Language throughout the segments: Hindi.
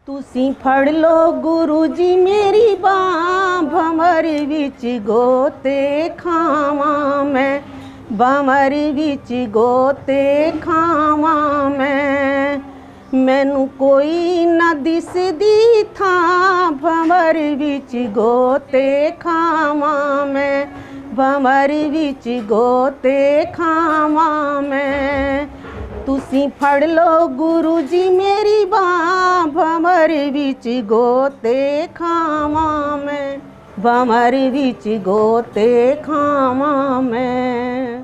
तुसी फड़ लो गुरु जी मेरी बाँ, भंवर विच गोते खावां मैं, भंवर विच गोते खावां मैं। मैनू कोई ना दिसदी थां, भंवर विच गोते खावां मैं, भंवर विच गोते खावां मैं। तुसी फड़ लो गुरु जी मेरी बाँ, भंवर विच गोते खावां मैं, भंवर विच गोते खावां मैं।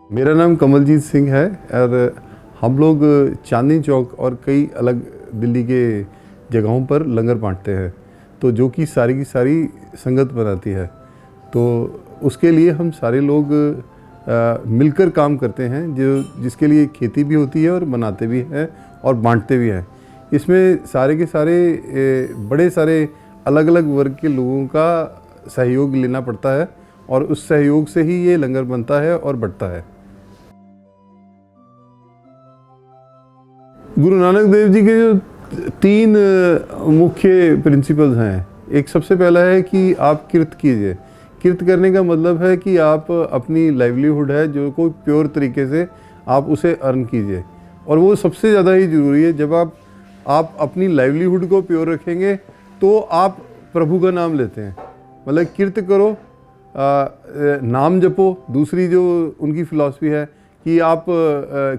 मेरा नाम कमलजीत सिंह है और हम लोग चांदनी चौक और कई अलग दिल्ली के जगहों पर लंगर बांटते हैं, तो जो कि सारी की सारी संगत बनाती है। तो उसके लिए हम सारे लोग मिलकर काम करते हैं, जो जिसके लिए खेती भी होती है और बनाते भी हैं और बांटते भी हैं। इसमें सारे के सारे बड़े सारे अलग अलग वर्ग के लोगों का सहयोग लेना पड़ता है और उस सहयोग से ही ये लंगर बनता है और बढ़ता है। गुरु नानक देव जी के जो 3 मुख्य प्रिंसिपल्स हैं, एक सबसे पहला है कि आप किर्त कीजिए। किर्त करने का मतलब है कि आप अपनी लाइवलीहुड है जो कोई प्योर तरीके से आप उसे अर्न कीजिए, और वो सबसे ज़्यादा ही ज़रूरी है। जब आप अपनी लाइवलीहुड को प्योर रखेंगे तो आप प्रभु का नाम लेते हैं, मतलब किर्त करो, नाम जपो। दूसरी जो उनकी फ़िलॉसफी है कि आप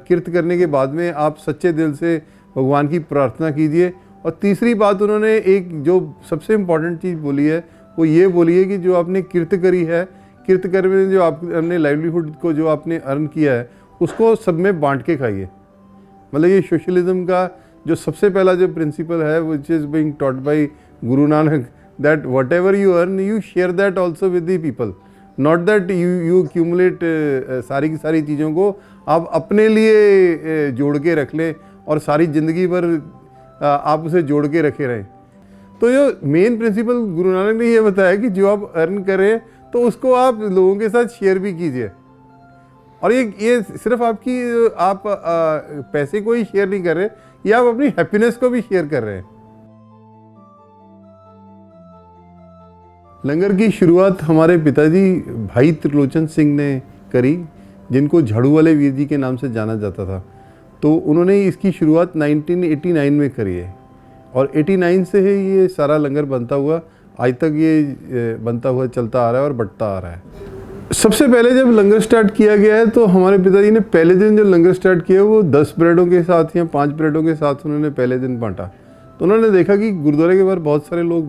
किर्त करने के बाद में आप सच्चे दिल से भगवान की प्रार्थना कीजिए। और तीसरी बात उन्होंने एक जो सबसे इम्पॉर्टेंट चीज़ बोली है वो ये बोली है कि जो आपने किर्त करी है, किर्त करने में जो आपने लाइवलीहुड को जो आपने अर्न किया है उसको सब में बांट के खाइए। मतलब ये सोशलिज्म का जो सबसे पहला जो प्रिंसिपल है which is being taught by Guru Nanak, that whatever you earn you share that also with the people, not that you accumulate सारी की सारी चीज़ों को आप अपने लिए जोड़ के रख लें और सारी ज़िंदगी भर आप उसे जोड़ के रखे रहें। तो जो मेन प्रिंसिपल गुरु नानक ने ये बताया कि जो आप अर्न करें तो उसको आप लोगों के साथ शेयर भी कीजिए। और ये सिर्फ आपकी आप पैसे को ही शेयर नहीं कर रहे, ये आप अपनी हैप्पीनेस को भी शेयर कर रहे हैं। लंगर की शुरुआत हमारे पिताजी भाई त्रिलोचन सिंह ने करी, जिनको झाड़ू वाले वीर जी के नाम से जाना जाता था। तो उन्होंने इसकी शुरुआत 1989 में करी है और 89 से ही ये सारा लंगर बनता हुआ आज तक ये बनता हुआ चलता आ रहा है और बढ़ता आ रहा है। सबसे पहले जब लंगर स्टार्ट किया गया है तो हमारे पिताजी ने पहले दिन जो लंगर स्टार्ट किया वो 10 ब्रेडों के साथ या 5 ब्रेडों के साथ उन्होंने पहले दिन बांटा। तो उन्होंने देखा कि गुरुद्वारे के बाहर बहुत सारे लोग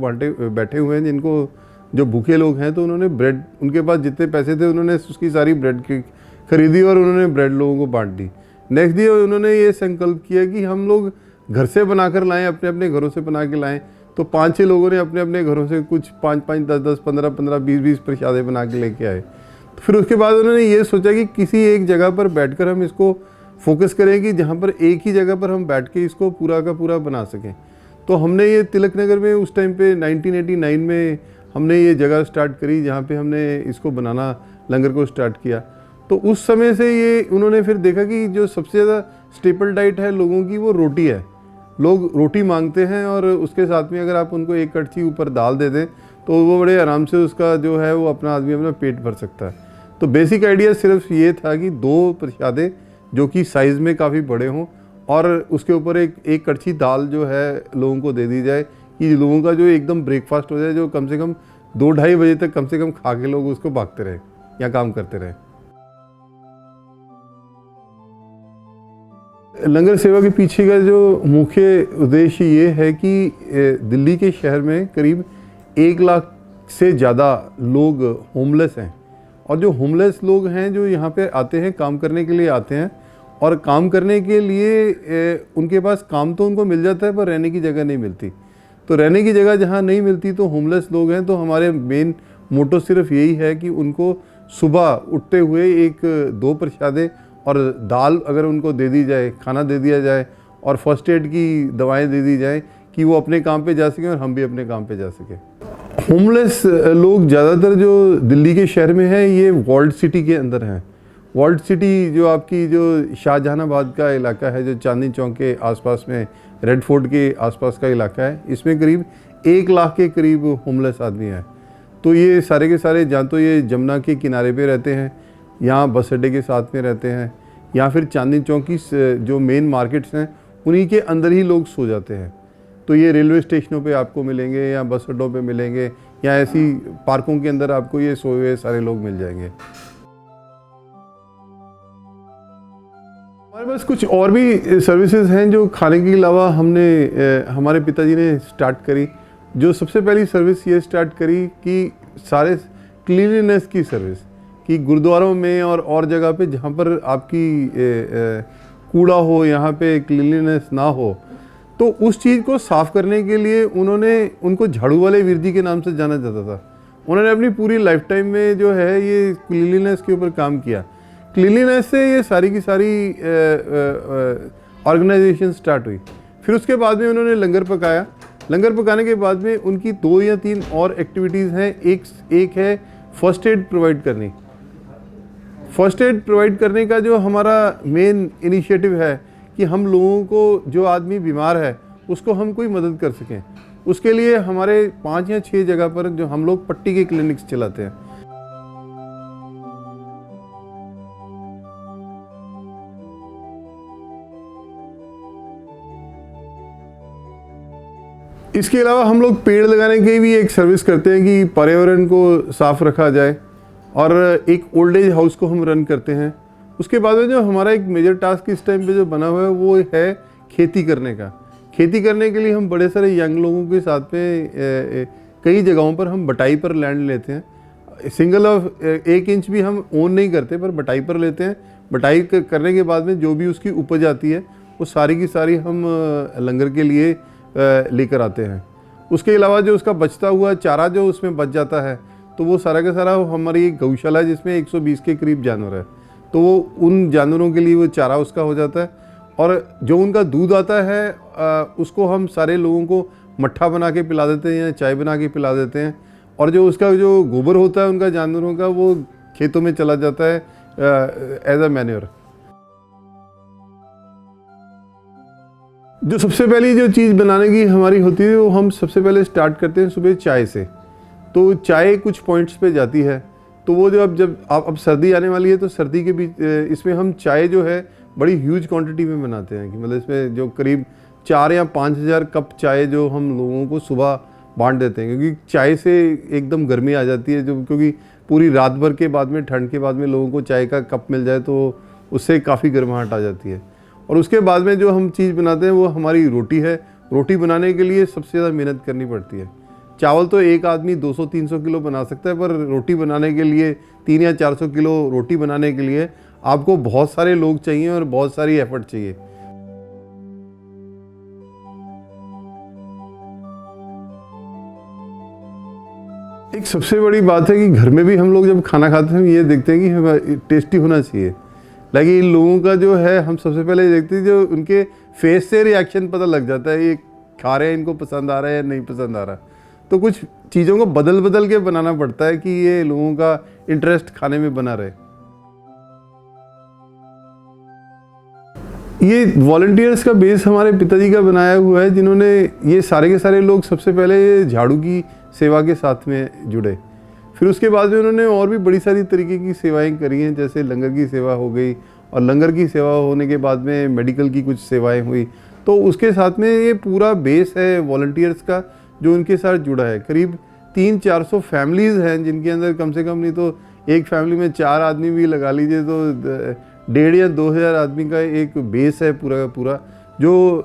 बैठे हुए हैं जिनको जो भूखे लोग हैं, तो उन्होंने ब्रेड, उनके पास जितने पैसे थे उन्होंने उसकी सारी ब्रेड की खरीदी और उन्होंने ब्रेड लोगों को बांट दी। नेक्स्ट डे उन्होंने ये संकल्प किया कि हम लोग घर से बनाकर लाएं, अपने अपने घरों से बना के लाएं। तो 5-6 लोगों ने अपने अपने घरों से कुछ 5-5, 10-10, 15-15, 20-20 प्रसादें बना के लेके आए। तो फिर उसके बाद उन्होंने ये सोचा कि किसी एक जगह पर बैठकर हम इसको फोकस करें कि जहाँ पर एक ही जगह पर हम बैठ के इसको पूरा का पूरा बना सकें। तो हमने ये तिलक नगर में उस टाइम पे 1989 में हमने ये जगह स्टार्ट करी जहाँ पे हमने इसको बनाना लंगर को स्टार्ट किया। तो उस समय से ये उन्होंने फिर देखा कि जो सबसे ज़्यादा स्टेपल डाइट है लोगों की वो रोटी है। लोग रोटी मांगते हैं और उसके साथ में अगर आप उनको एक कड़छी ऊपर दाल दे दें तो वो बड़े आराम से उसका जो है वो अपना आदमी अपना पेट भर सकता है। तो बेसिक आइडिया सिर्फ ये था कि 2 प्रसादें जो कि साइज़ में काफ़ी बड़े हों और उसके ऊपर एक कड़छी दाल जो है लोगों को दे दी जाए कि लोगों का जो एकदम ब्रेकफास्ट हो जाए, जो कम से कम 2-2:30 बजे तक कम से कम खा के लोग उसको भागते रहे या काम करते रहे। लंगर सेवा के पीछे का जो मुख्य उद्देश्य ये है कि दिल्ली के शहर में करीब 1 लाख से ज़्यादा लोग होमलेस हैं, और जो होमलेस लोग हैं जो यहाँ पे आते हैं काम करने के लिए आते हैं, और काम करने के लिए उनके पास काम तो उनको मिल जाता है पर रहने की जगह नहीं मिलती। तो रहने की जगह जहाँ नहीं मिलती तो होमलेस लोग हैं, तो हमारे मेन मोटो सिर्फ यही है कि उनको सुबह उठते हुए 1-2 प्रसादें और दाल अगर उनको दे दी जाए, खाना दे दिया जाए और फर्स्ट एड की दवाएं दे दी जाए कि वो अपने काम पे जा सकें और हम भी अपने काम पे जा सकें। होमलेस लोग ज़्यादातर जो दिल्ली के शहर में है ये वॉल्ड सिटी के अंदर हैं, वर्ल्ड सिटी जो आपकी जो शाहजहानाबाद का इलाका है, जो चांदनी चौक के आसपास में रेड फोर्ट के आसपास का इलाका है, इसमें करीब 1 लाख के करीब होमलेस आदमी हैं। तो ये सारे के सारे या तो ये जमुना के किनारे पे रहते हैं, यहाँ बस अड्डे के साथ में रहते हैं, या फिर चांदनी चौक की जो मेन मार्केट्स हैं उन्हीं के अंदर ही लोग सो जाते हैं। तो ये रेलवे स्टेशनों पे आपको मिलेंगे, या बस अड्डों पे मिलेंगे, या ऐसी पार्कों के अंदर आपको ये सोए हुए सारे लोग मिल जाएंगे। हमारे पास कुछ और भी सर्विसेज हैं जो खाने के अलावा हमने हमारे पिताजी ने स्टार्ट करी। जो सबसे पहली सर्विस ये स्टार्ट करी कि सारे क्लीनलीनेस की सर्विस, कि गुरुद्वारों में और जगह पे जहाँ पर आपकी कूड़ा हो, यहाँ पे क्लीनलीनेस ना हो, तो उस चीज़ को साफ़ करने के लिए उनको झाड़ू वाले वीर जी के नाम से जाना जाता था। उन्होंने अपनी पूरी लाइफ टाइम में जो है ये क्लीनलीनेस के ऊपर काम किया। क्लीनलीनेस से ये सारी की सारी ऑर्गेनाइजेशन स्टार्ट हुई। फिर उसके बाद में उन्होंने लंगर पकाया। लंगर पकाने के बाद में उनकी 2 या 3 और एक्टिविटीज़ हैं। एक है फर्स्ट एड प्रोवाइड करनी। फर्स्ट एड प्रोवाइड करने का जो हमारा मेन इनिशिएटिव है कि हम लोगों को, जो आदमी बीमार है उसको हम कोई मदद कर सकें, उसके लिए हमारे 5 या 6 जगह पर जो हम लोग पट्टी के क्लिनिक्स चलाते हैं। इसके अलावा हम लोग पेड़ लगाने की भी एक सर्विस करते हैं कि पर्यावरण को साफ रखा जाए, और एक ओल्ड एज हाउस को हम रन करते हैं। उसके बाद में जो हमारा एक मेजर टास्क इस टाइम पे जो बना हुआ है वो है खेती करने का। खेती करने के लिए हम बड़े सारे यंग लोगों के साथ में कई जगहों पर हम बटाई पर लैंड लेते हैं। सिंगल ऑफ 1 इंच भी हम ओन नहीं करते, पर बटाई पर लेते हैं। बटाई करने के बाद में जो भी उसकी उपज आती है वो सारी की सारी हम लंगर के लिए लेकर आते हैं। उसके अलावा जो उसका बचता हुआ चारा जो उसमें बच जाता है, तो वो सारा का सारा हमारी एक गौशाला है जिसमें 120 के करीब जानवर है, तो वो उन जानवरों के लिए वो चारा उसका हो जाता है। और जो उनका दूध आता है उसको हम सारे लोगों को मट्ठा बना के पिला देते हैं या चाय बना के पिला देते हैं। और जो उसका जो गोबर होता है उनका जानवरों का, वो खेतों में चला जाता है एज अ मैन्योर। जो सबसे पहली जो चीज़ बनाने की हमारी होती है वो हम सबसे पहले स्टार्ट करते हैं सुबह चाय से। तो चाय कुछ पॉइंट्स पे जाती है, तो वो जो अब सर्दी आने वाली है, तो सर्दी के बीच इसमें हम चाय जो है बड़ी ह्यूज क्वांटिटी में बनाते हैं, कि मतलब इसमें जो करीब 4 या 5 हज़ार कप चाय जो हम लोगों को सुबह बांट देते हैं। क्योंकि चाय से एकदम गर्मी आ जाती है, जो क्योंकि पूरी रात भर के बाद में, ठंड के बाद में लोगों को चाय का कप मिल जाए तो उससे काफ़ी गर्माहट आ जाती है। और उसके बाद में जो हम चीज़ बनाते हैं वो हमारी रोटी है। रोटी बनाने के लिए सबसे ज़्यादा मेहनत करनी पड़ती है। चावल तो एक आदमी 200-300 किलो बना सकता है, पर रोटी बनाने के लिए 3 या 400 किलो रोटी बनाने के लिए आपको बहुत सारे लोग चाहिए और बहुत सारी एफर्ट चाहिए। एक सबसे बड़ी बात है कि घर में भी हम लोग जब खाना खाते हैं ये देखते हैं कि हमें टेस्टी होना चाहिए। लेकिन इन लोगों का जो है, हम सबसे पहले देखते हैं जो उनके फेस से रिएक्शन पता लग जाता है, ये खा रहे हैं, इनको पसंद आ रहा है या नहीं पसंद आ रहा। तो कुछ चीज़ों को बदल के बनाना पड़ता है कि ये लोगों का इंटरेस्ट खाने में बना रहे। ये वॉलंटियर्स का बेस हमारे पिताजी का बनाया हुआ है, जिन्होंने ये सारे के सारे लोग सबसे पहले झाड़ू की सेवा के साथ में जुड़े। फिर उसके बाद में उन्होंने और भी बड़ी सारी तरीके की सेवाएं करी हैं, जैसे लंगर की सेवा हो गई, और लंगर की सेवा होने के बाद में मेडिकल की कुछ सेवाएं हुई। तो उसके साथ में ये पूरा बेस है वॉलंटियर्स का जो उनके साथ जुड़ा है। करीब 300-400 फैमिलीज़ हैं जिनके अंदर कम से कम नहीं तो एक फैमिली में 4 आदमी भी लगा लीजिए तो 1,500 या 2,000 आदमी का एक बेस है पूरा का पूरा, जो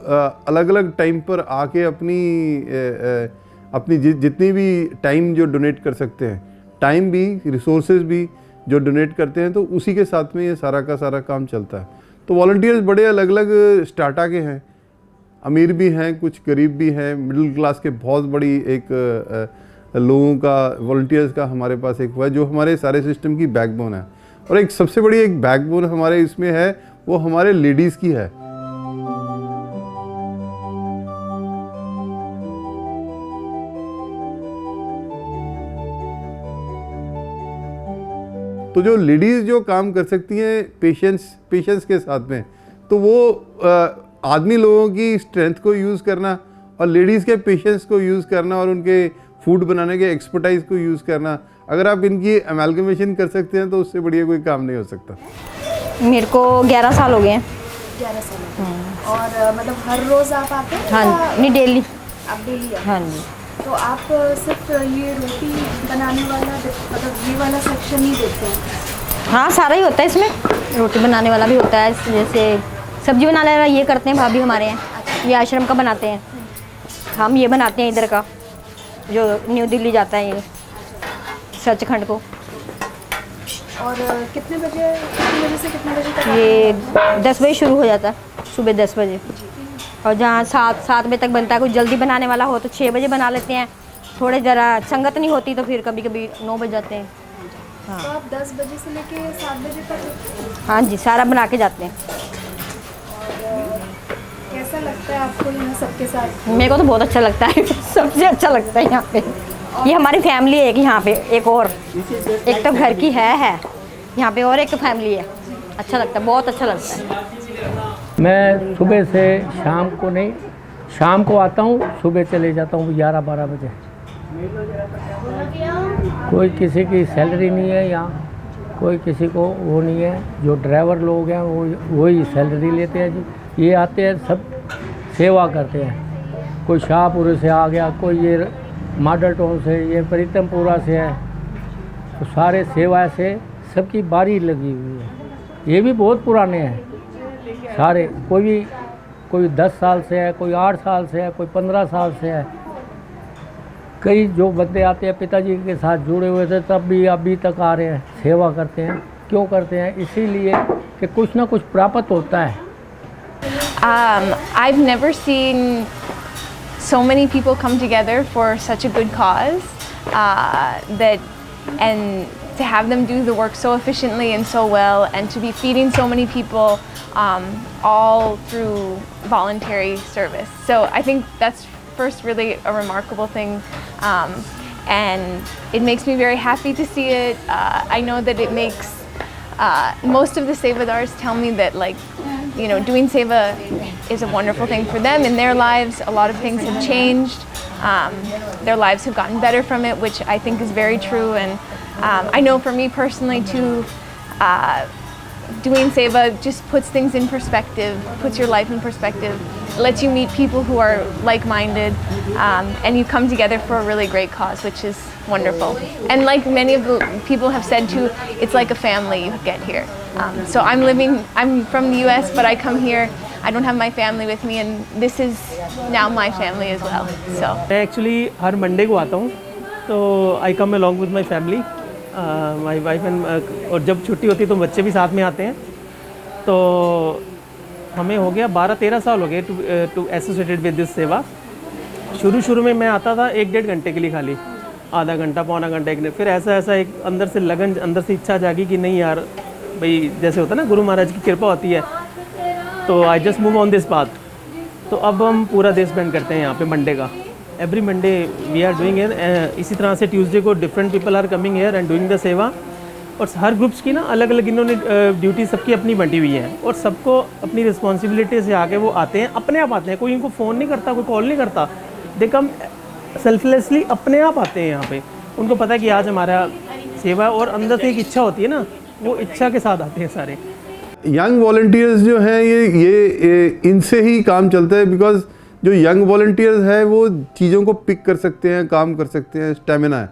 अलग अलग टाइम पर आके अपनी जितनी भी टाइम जो डोनेट कर सकते हैं, टाइम भी, रिसोर्सेज भी जो डोनेट करते हैं, तो उसी के साथ में ये सारा का सारा काम चलता है। तो वॉलंटियर्स बड़े अलग अलग स्टार्टा के हैं, अमीर भी हैं, कुछ गरीब भी हैं, मिडिल क्लास के बहुत बड़ी एक लोगों का, वॉलंटियर्स का हमारे पास एक हुआ है जो हमारे सारे सिस्टम की बैकबोन है। और एक सबसे बड़ी एक बैकबोन हमारे इसमें है, वो हमारे लेडीज़ की है। तो जो लेडीज़ जो काम कर सकती हैं पेशेंस के साथ में, तो वो आदमी लोगों की स्ट्रेंथ को यूज़ करना और लेडीज़ के पेशेंस को यूज़ करना और उनके फूड बनाने के एक्सपर्टाइज को यूज़ करना, अगर आप इनकी अमेलगमेशन कर सकते हैं तो उससे बढ़िया कोई काम नहीं हो सकता। मेरे को 11 साल हो गए हैं। 11 साल और मतलब हर रोज़ आप आते हैं? हाँ, नहीं डेली। आप डेली आते हैं? हाँ जी। तो आप सिर्फ ये रोटी बनाने वाला मतलब ये वाला सेक्शन नहीं देखते हैं? हाँ, सारा ही होता है इसमें, रोटी बनाने वाला भी होता है, जैसे सब्जी बनाने वाला ये करते हैं भाभी हमारे हैं, ये आश्रम का बनाते हैं, हम ये बनाते हैं इधर का जो न्यू दिल्ली जाता है ये सचखंड को। और कितने बजे से कितने बजे तक? ये 10 बजे शुरू हो जाता है, सुबह 10 बजे, और जहाँ 7 बजे तक बनता है। कुछ जल्दी बनाने वाला हो तो 6 बजे बना लेते हैं, थोड़े ज़रा संगत नहीं होती तो फिर कभी कभी 9 बज जाते हैं। तो आप 10 बजे से लेके 7 बजे तक? हाँ जी, सारा बना के जाते हैं। कैसा लगता है आपको यहाँ सबके साथ? मेरे को तो बहुत अच्छा लगता है सबसे अच्छा लगता है यहाँ पे। ये हमारी फैमिली है कि यहाँ पे एक तो घर की है यहाँ पे, और एक तो फैमिली है। अच्छा लगता है, बहुत अच्छा लगता है। मैं सुबह से शाम को नहीं, शाम को आता हूँ, सुबह चले जाता हूँ 11-12 बजे। कोई किसी की सैलरी नहीं है यहाँ, कोई किसी को वो नहीं है। जो ड्राइवर लोग हैं वो वही सैलरी लेते हैं जी। ये आते हैं सब सेवा करते हैं। कोई शाहपुर से आ गया, कोई ये मॉडल टाउन से, ये प्रीतमपुरा से है, तो सारे सेवा से सबकी बारी लगी हुई है। ये भी बहुत पुराने हैं सारे, कोई 10 साल से है, कोई 8 साल से है, कोई 15 साल से है। कई जो बंदे आते हैं पिताजी के साथ जुड़े हुए थे तब भी अभी तक आ रहे हैं, सेवा करते हैं। क्यों करते हैं? इसीलिए कि कुछ ना कुछ प्राप्त होता है। I've never seen so many people come together for such a good cause, and to have them do the work so efficiently and so well, and to be feeding so many people all through voluntary service. So I think that's first really a remarkable thing, and it makes me very happy to see it. I know that it makes most of the Sevadars tell me that, like, you know, doing Seva is a wonderful thing for them in their lives. A lot of things have changed. Their lives have gotten better from it, which I think is very true. And I know for me personally too, doing Seva just puts things in perspective, puts your life in perspective, lets you meet people who are like-minded, and you come together for a really great cause, which is wonderful. And like many of the people have said too, it's like a family you get here. So I'm from the US, but I come here, I don't have my family with me, and this is now my family as well. So मैं एक्चुअली हर मंडे को आता हूँ, तो I come along with my family, my wife and, और जब छुट्टी होती है तो बच्चे भी साथ में आते हैं। तो हमें हो गया 12-13 साल हो गए टू एसोसिएटेड विद दिस सेवा। शुरू में मैं आता था 1-1.5 घंटे के लिए, खाली आधा घंटा, पौना घंटा, 1 घंटे। फिर ऐसा एक अंदर से लगन, अंदर से इच्छा जागी कि नहीं यार भाई, जैसे होता है ना गुरु महाराज की कृपा होती है, तो I just move on this path. तो अब हम पूरा डे स्पेंड करते हैं यहाँ पे मंडे का। Every Monday we are doing here. इसी तरह से ट्यूसडे को different people are coming here and doing the seva. और हर ग्रुप्स की ना अलग अलग इन्होंने ड्यूटी सबकी अपनी बंटी हुई है, और सबको अपनी रिस्पॉन्सिबिलिटी से आके वो आते हैं, अपने आप आते हैं। कोई इनको फ़ोन नहीं करता, कोई कॉल नहीं करता, दे कम सेल्फलेसली, अपने आप आते हैं यहाँ पे। उनको पता है कि आज हमारा सेवा है, और अंदर से एक इच्छा होती है ना, वो इच्छा के साथ आते हैं सारे। यंग वॉलंटियर्स जो हैं ये इनसे ही काम चलता है, बिकॉज जो यंग वॉलंटियर्स है वो चीज़ों को पिक कर सकते हैं, काम कर सकते हैं, स्टेमिना है।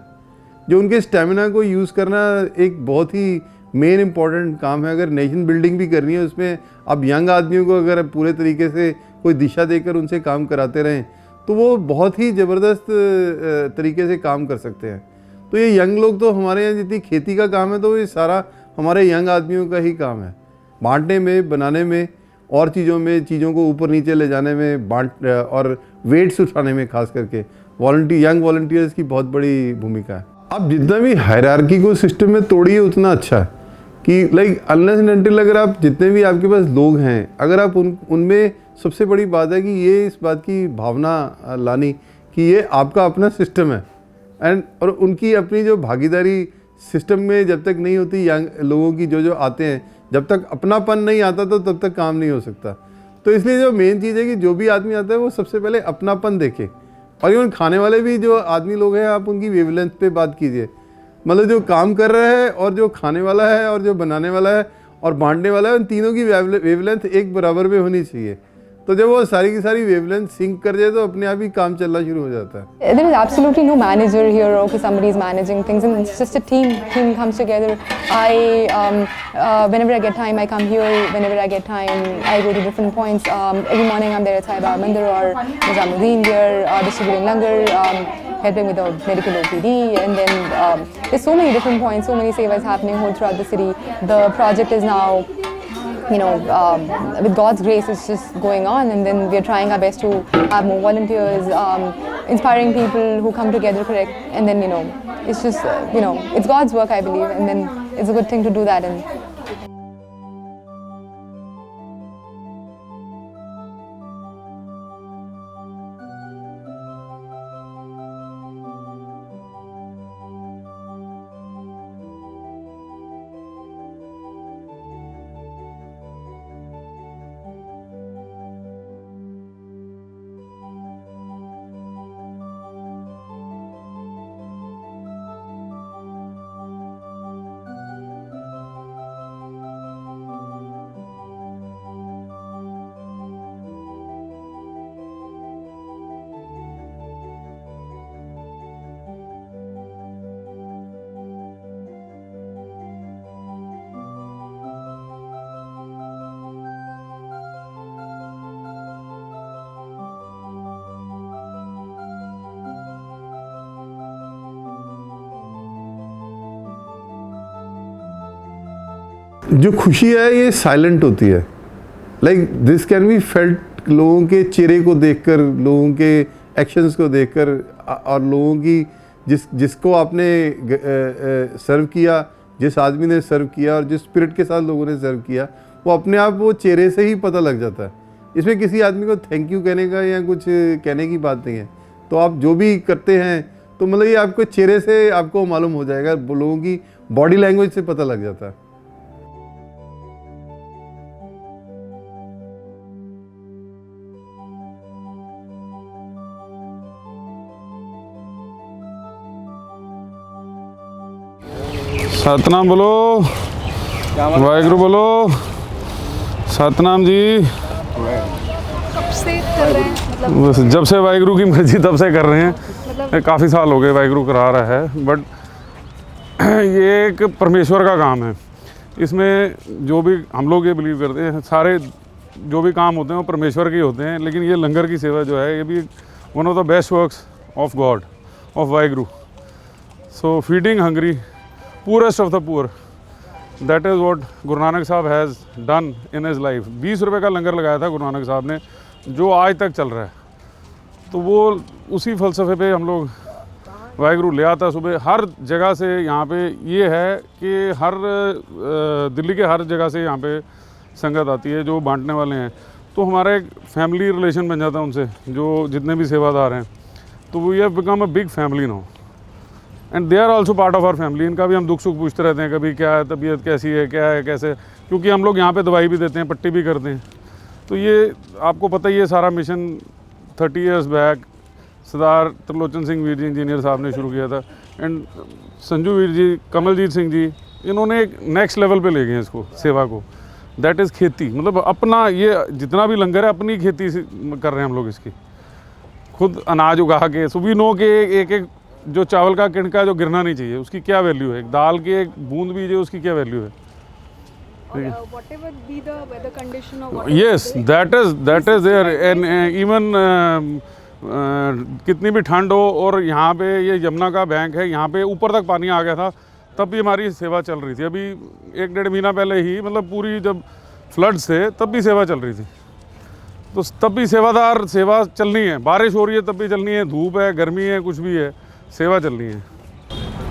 जो उनके स्टेमिना को यूज़ करना एक बहुत ही मेन इम्पॉर्टेंट काम है। अगर नेशन बिल्डिंग भी करनी है, उसमें अब यंग आदमियों को अगर पूरे तरीके से कोई दिशा देकर उनसे काम कराते रहें तो वो बहुत ही ज़बरदस्त तरीके से काम कर सकते हैं। तो ये यंग लोग, तो हमारे यहाँ जितनी खेती का काम है तो ये सारा हमारे यंग आदमियों का ही काम है, बांटने में, बनाने में, और चीज़ों में, चीज़ों को ऊपर नीचे ले जाने में, और वेट्स उठाने में। खास करके यंग वॉलंटियर्स की बहुत बड़ी भूमिका है। आप जितना भी हायरार्की को सिस्टम में तोड़िए उतना अच्छा है, कि लाइक अनलेस एंड अनटिल अगर आप जितने भी आपके पास लोग हैं, अगर आप उनमें सबसे बड़ी बात है कि ये इस बात की भावना लानी कि ये आपका अपना सिस्टम है, और उनकी अपनी जो भागीदारी सिस्टम में जब तक नहीं होती यंग लोगों की जो आते हैं, जब तक अपनापन नहीं आता तो तब तक काम नहीं हो सकता। तो इसलिए जो मेन चीज़ है कि जो भी आदमी आता है वो सबसे पहले अपनापन देखे। और इवन खाने वाले भी जो आदमी लोग हैं, आप उनकी वेवलेंथ पे बात कीजिए। मतलब जो काम कर रहा है और जो खाने वाला है और जो बनाने वाला है और बांटने वाला है, उन तीनों की वेवलेंथ एक बराबर में होनी चाहिए। तो जब वो सारी की सारी वेवलेंथ सिंक कर जाए तो अपने आप ही काम चलना शुरू हो जाता है। There is absolutely no manager here, or okay, somebody is managing things, and it's just a team. Team comes together. Whenever I get time, I come here. Whenever I get time, I go to different points. Every morning I'm there at Sai Baba Mandir or Nizamuddin here, distributing langar, helping with the medical OPD, and then there's so many different points, so many sevas happening all throughout the city. The project is now, with God's grace, it's just going on, and then we're trying our best to have more volunteers, inspiring people who come together, correct, and then it's just it's God's work, I believe, and then it's a good thing to do that. And जो खुशी है ये साइलेंट होती है। Like this can be felt लोगों के चेहरे को देखकर, लोगों के एक्शंस को देखकर, और लोगों की जिसको आपने सर्व किया, जिस आदमी ने सर्व किया और जिस स्पिरिट के साथ लोगों ने सर्व किया, वो अपने आप वो चेहरे से ही पता लग जाता है। इसमें किसी आदमी को थैंक यू कहने का या कुछ कहने की बात नहीं है। तो आप जो भी करते हैं तो मतलब ये आपको चेहरे से आपको मालूम हो जाएगा, लोगों की बॉडी लैंग्वेज से पता लग जाता है। सतनाम बोलो, वाहिगुरु बोलो, सतनाम जी। कब से कर रहे हैं, बस जब से वाहिगुरु की मर्जी तब से कर रहे हैं। काफ़ी साल हो गए वाहिगुरु करा रहा है, बट ये एक परमेश्वर का काम है। इसमें जो भी हम लोग ये बिलीव करते हैं, सारे जो भी काम होते हैं वो परमेश्वर के ही होते हैं। लेकिन ये लंगर की सेवा जो है, ये भी one of the best works of God, of Waheguru. So feeding hungry, poorest of the poor, that is what Guru Nanak साहब has done in his life. 20 रुपये का लंगर लगाया था गुरु नानक साहब ने, जो आज तक चल रहा है। तो वो उसी फ़लसफ़े पे हम लोग वाहिगुरु ले आता सुबह। हर जगह से यहाँ पे ये है कि हर दिल्ली के हर जगह से यहाँ पे संगत आती है जो बांटने वाले हैं। तो हमारा एक फैमिली रिलेशन बन जाता है उनसे, जो जितने भी सेवादार हैं। तो we have become a big family now, and they are also part of our family. इनका भी हम दुख सुख पूछते रहते हैं, कभी क्या है, तबीयत कैसी है, क्या है, कैसे, क्योंकि हम लोग यहाँ पे दवाई भी देते हैं, पट्टी भी करते हैं। तो ये आपको पता ही है, सारा मिशन 30 ईयर्स बैक सरदार त्रिलोचन सिंह वीर जी इंजीनियर साहब ने शुरू किया था, एंड संजू वीर जी, कमलजीत सिंह जी, इन्होंने एक नेक्स्ट लेवल पे ले गए इसको, सेवा को। दैट इज़ खेती। मतलब अपना ये जितना भी लंगर है, अपनी खेती कर रहे हैं हम लोग इसकी, खुद अनाज उगा के। सो वी नो के एक एक जो चावल का किणका जो गिरना नहीं चाहिए, उसकी क्या वैल्यू है। एक दाल की एक बूंद भी जो उसकी क्या वैल्यू है। whatever be the weather condition or whatever, Yes, that is there, and even कितनी भी ठंड हो, और यहाँ पे ये यमुना का बैंक है, यहाँ पे ऊपर तक पानी आ गया था, तब भी हमारी सेवा चल रही थी। अभी 1-1.5 महीना पहले ही, मतलब पूरी जब फ्लड से, तब भी सेवा चल रही थी। तो तब भी सेवादार, सेवा चलनी है। बारिश हो रही है तब भी चलनी है, धूप है, गर्मी है, कुछ भी है, सेवा चलनी है।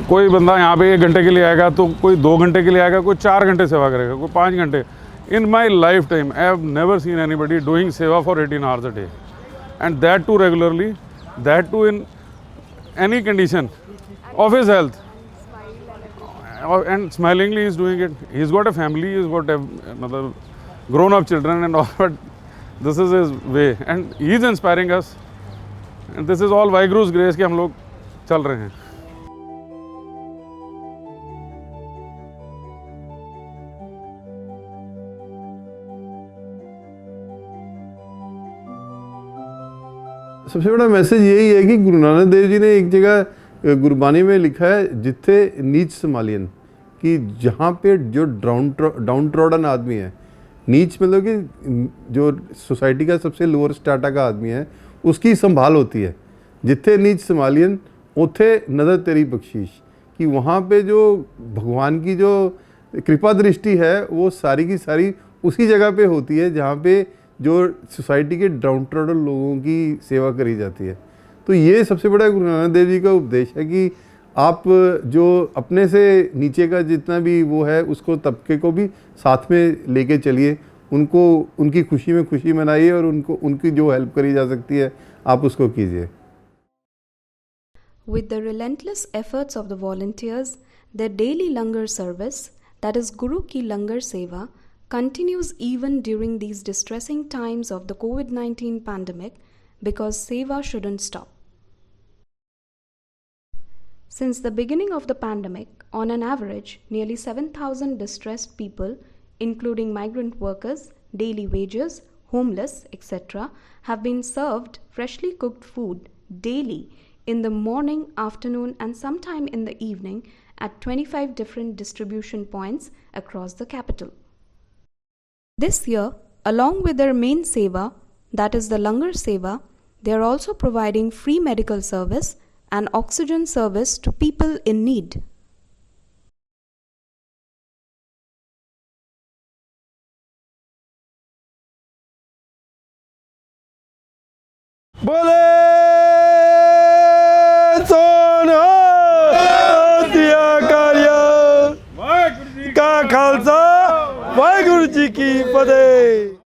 कोई बंदा यहाँ पे 1 घंटे के लिए आएगा, तो कोई 2 घंटे के लिए आएगा, कोई 4 घंटे सेवा करेगा, कोई 5 घंटे। In my life time I have never seen anybody doing seva for 18 hours a day, and that too regularly, that too in any condition of his health, and smilingly he's doing it. He's got a family, he's got a grown up children and all, but this is his way and he's inspiring us, and this is all Vaheguru's grace कि हम लोग चल रहे हैं. सबसे बड़ा मैसेज यही है कि गुरु नानक देव जी ने एक जगह गुरबानी में लिखा है, जिथे नीच समालियन, कि जहाँ पे जो डाउन ट्रॉडन आदमी है, नीच मतलब कि जो सोसाइटी का सबसे लोअर स्टाटा का आदमी है, उसकी संभाल होती है. जिथे नीच समालियन उथे नज़र तेरी बख्शीश, कि वहाँ पे जो भगवान की जो कृपा दृष्टि है वो सारी की सारी उसी जगह पे होती है जहाँ पे जो सोसाइटी के डाउन ट्रॉडन लोगों की सेवा करी जाती है. तो ये सबसे बड़ा गुरु नानक देव जी का उपदेश है कि आप जो अपने से नीचे का जितना भी वो है उसको तबके को भी साथ में लेके चलिए, उनको उनकी खुशी में खुशी मनाइए और उनको उनकी जो हेल्प करी जा सकती है आप उसको कीजिए. With the relentless efforts of the volunteers, their daily langar service, that is Guru Ki Langar Seva, continues even during these distressing times of the COVID-19 pandemic, because Seva shouldn't stop. Since the beginning of the pandemic, on an average, nearly 7,000 distressed people, including migrant workers, daily wagers, homeless, etc., have been served freshly cooked food daily in the morning, afternoon, and sometime in the evening at 25 different distribution points across the capital. This year, along with their main seva, that is the Langar Seva, they are also providing free medical service and oxygen service to people in need. बोले सोना दिया कार्य का खालसा वाहेगुरु जी की फतेह.